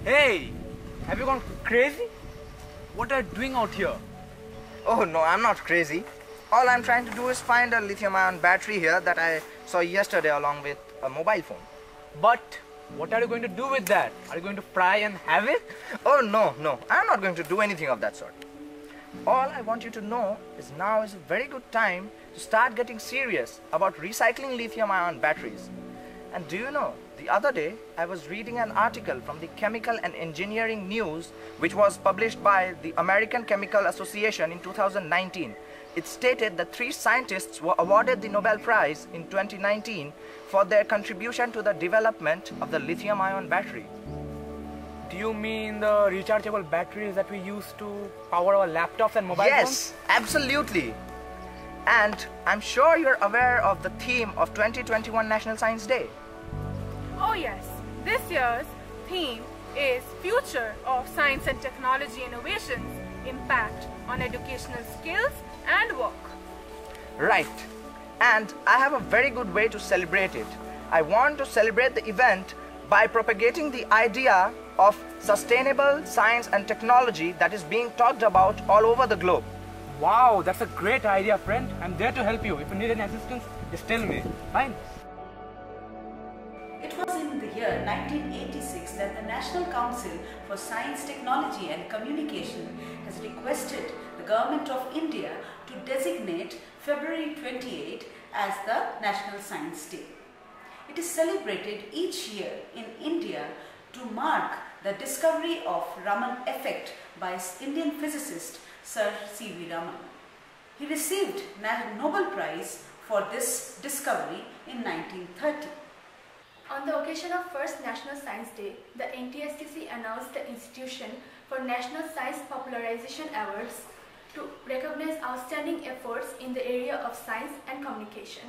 Hey, have you gone crazy? What are you doing out here? Oh no, I'm not crazy. All I'm trying to do is find a lithium-ion battery here that I saw yesterday along with a mobile phone. But what are you going to do with that? Are you going to fry and have it? Oh no, I'm not going to do anything of that sort. All I want you to know is now is a very good time to start getting serious about recycling lithium-ion batteries. And do you know, the other day I was reading an article from the Chemical and Engineering News, which was published by the American Chemical Association in 2019. It stated that 3 scientists were awarded the Nobel Prize in 2019 for their contribution to the development of the lithium-ion battery. Do you mean the rechargeable batteries that we use to power our laptops and mobile phones? Yes, absolutely. And I'm sure you're aware of the theme of 2021 National Science Day. Oh yes, this year's theme is Future of Science and Technology Innovations, Impact on Educational Skills and Work. Right. And I have a very good way to celebrate it. I want to celebrate the event by propagating the idea of sustainable science and technology that is being talked about all over the globe. Wow, that's a great idea, friend. I'm there to help you. If you need any assistance, just tell me. Fine. It was in the year 1986 that the National Council for Science, Technology and Communication has requested the Government of India to designate February 28 as the National Science Day. It is celebrated each year in India to mark the discovery of Raman effect by Indian physicist Sir C.V. Raman. He received Nobel Prize for this discovery in 1930. On the occasion of first National Science Day, the NTSTC announced the institution for National Science Popularization Awards to recognize outstanding efforts in the area of science and communication.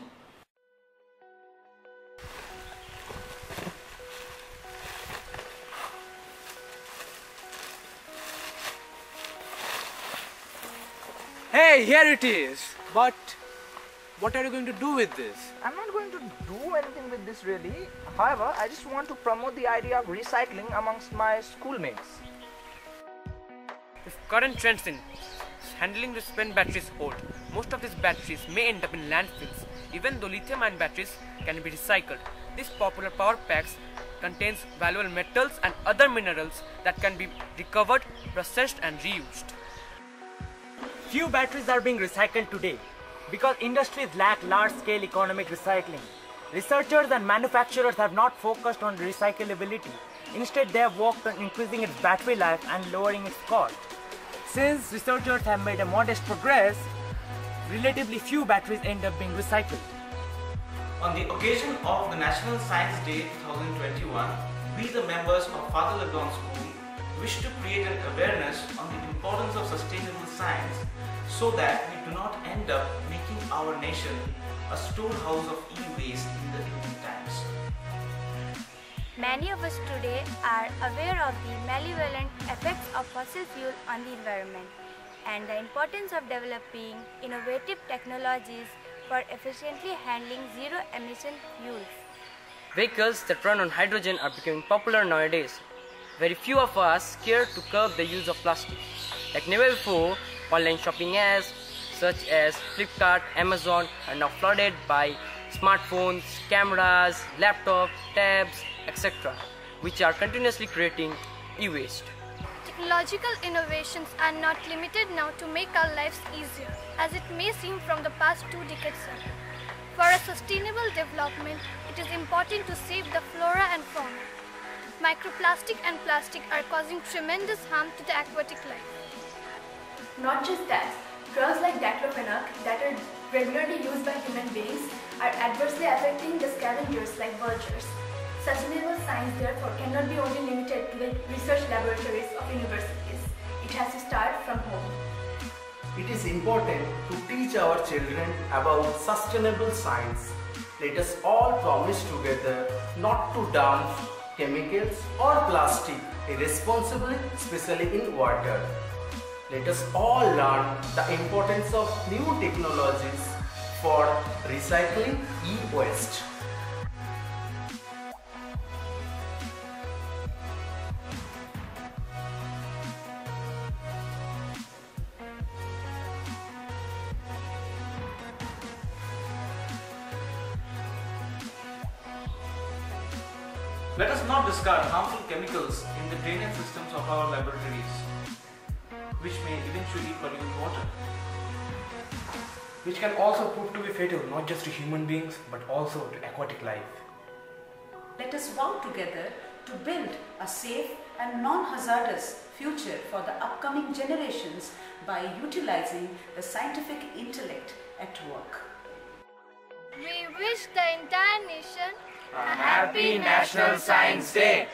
Hey, here it is. But what are you going to do with this? I'm not going to do anything with this really. However, I just want to promote the idea of recycling amongst my schoolmates. If current trends in handling the spent batteries hold, most of these batteries may end up in landfills, even though lithium-ion batteries can be recycled. These popular power packs contains valuable metals and other minerals that can be recovered, processed and reused. Few batteries are being recycled today because industries lack large-scale economic recycling. Researchers and manufacturers have not focused on recyclability. Instead, they have worked on increasing its battery life and lowering its cost. Since researchers have made a modest progress, relatively few batteries end up being recycled. On the occasion of the National Science Day 2021, we the members of Father Ladon School wish to create an awareness on the importance of sustainable science so that we do not end up making our nation a storehouse of e-waste in the coming times. Many of us today are aware of the malevolent effects of fossil fuel on the environment and the importance of developing innovative technologies for efficiently handling zero-emission fuels. Vehicles that run on hydrogen are becoming popular nowadays. Very few of us care to curb the use of plastic. Like never before, online shopping apps such as Flipkart, Amazon are now flooded by smartphones, cameras, laptops, tabs, etc., which are continuously creating e-waste. Technological innovations are not limited now to make our lives easier, as it may seem from the past 2 decades. For a sustainable development, it is important to save the flora and fauna. Microplastic and plastic are causing tremendous harm to the aquatic life. Not just that, drugs like diclofenac that are regularly used by human beings are adversely affecting the scavengers like vultures. Sustainable science therefore cannot be only limited to the research laboratories of universities. It has to start from home. It is important to teach our children about sustainable science. Let us all promise together not to dump chemicals or plastic irresponsibly, especially in water. Let us all learn the importance of new technologies for recycling e-waste. Let us not discard harmful chemicals in the drainage systems of our laboratories, which may eventually pollute water. Which can also prove to be fatal not just to human beings but also to aquatic life. Let us vow together to build a safe and non-hazardous future for the upcoming generations by utilizing the scientific intellect at work. We wish the entire nation a happy National Science Day.